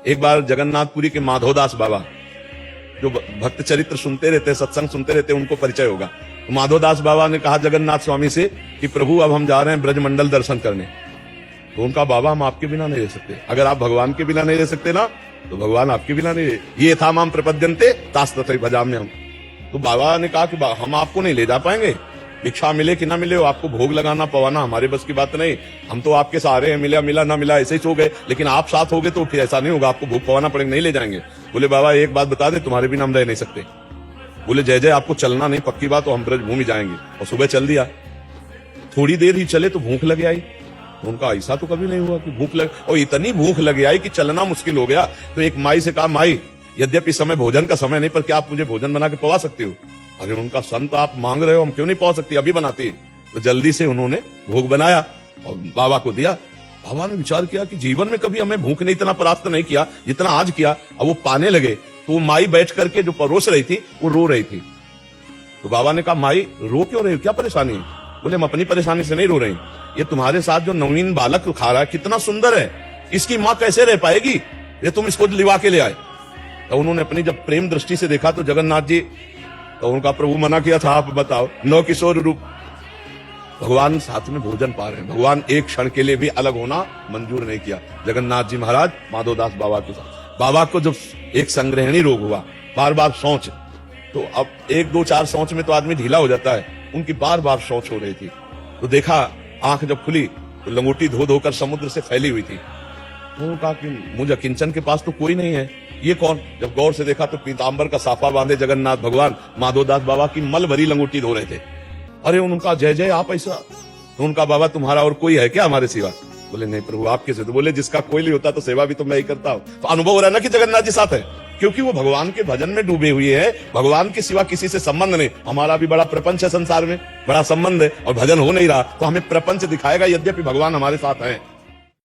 एक बार जगन्नाथपुरी के माधवदास बाबा, जो भक्त चरित्र सुनते रहते, सत्संग सुनते रहते, उनको परिचय होगा। तो माधवदास बाबा ने कहा जगन्नाथ स्वामी से कि प्रभु अब हम जा रहे हैं ब्रजमंडल दर्शन करने। तो उनका बाबा हम आपके बिना नहीं रह सकते, अगर आप भगवान के बिना नहीं रह सकते ना तो भगवान आपके बिना नहीं रहे। ये था माम प्रपद्यन्ते तास तथैव भजाम्यहम्। तो बाबा ने कहा कि हम आपको नहीं ले जा पाएंगे, भिक्षा मिले कि ना मिले, आपको भोग लगाना पवाना हमारे बस की बात नहीं। हम तो आपके सहारे हैं, मिला मिला ना मिला ऐसे ही सो गए, लेकिन आप साथ होगे तो फिर ऐसा नहीं होगा, आपको भोग पवाना पड़ेगा, नहीं ले जाएंगे। बोले बाबा एक बात बता दे, तुम्हारे बिना हम रह नहीं सकते। बोले जय जय, आपको चलना नहीं पक्की बात, तो हम ब्रजभूमि जाएंगे। और सुबह चल दिया। थोड़ी देर ही चले तो भूख लग आई। उनका ऐसा तो कभी नहीं हुआ कि भूख लग, और इतनी भूख लग आई कि चलना मुश्किल हो गया। तो एक माई से कहा, माई यद्यपि समय भोजन का समय नहीं, पर क्या आप मुझे भोजन बना के पवा सकती हो? अरे उनका संत आप मांग रहे हो, हम क्यों नहीं पहुंच सकती, अभी बनाती। तो जल्दी से उन्होंने भोग बनाया और बाबा को दिया। बाबा ने विचार किया कि जीवन में कभी हमें भूख ने इतना प्राप्त नहीं किया जितना आज किया। अब वो पाने लगे तो वो माई बैठ करके जो परोस रही थी वो रो रही थी। तो बाबा ने कहा, माई रो क्यों रही हो, क्या परेशानी है? बोले हम अपनी परेशानी से नहीं रो रही, ये तुम्हारे साथ जो नवीन बालक खा रहा है कितना सुंदर है, इसकी माँ कैसे रह पाएगी, ये तुम इसको लिवा के ले आए। तो उन्होंने अपनी जब प्रेम दृष्टि से देखा तो जगन्नाथ जी, तो उनका प्रभु मना किया था, आप बताओ, नौ किशोर रूप भगवान साथ में भोजन पा रहे हैं, भगवान एक क्षण के लिए भी अलग होना मंजूर नहीं किया। जगन्नाथ जी महाराज माधवदास बाबा के साथ, बाबा को जब एक संग्रहणी रोग हुआ, बार बार शौच, तो अब 1-2-4 शौच में तो आदमी ढीला हो जाता है, उनकी बार बार शौच हो रही थी। तो देखा, आंख जब खुली तो लंगोटी धो धोकर समुद्र से फैली हुई थी। उन्होंने कहा कि मुझे किंचन के पास तो कोई नहीं है, ये कौन? जब गौर से देखा तो पीतांबर का साफा बांधे जगन्नाथ भगवान माधवदास बाबा की मल भरी लंगोटी धो रहे थे। अरे उनका जय जय, आप ऐसा? तो उनका बाबा तुम्हारा और कोई है क्या हमारे सिवा? बोले नहीं प्रभु आपके से। तो बोले जिसका कोई नहीं होता तो सेवा भी तो मैं ही करता हूँ। तो अनुभव हो रहा है ना कि जगन्नाथ जी साथ है, क्योंकि वो भगवान के भजन में डूबे हुए हैं, भगवान के सिवा किसी से संबंध नहीं। हमारा भी बड़ा प्रपंच है, संसार में बड़ा संबंध है और भजन हो नहीं रहा, तो हमें प्रपंच दिखाएगा, यद्यपि भगवान हमारे साथ है।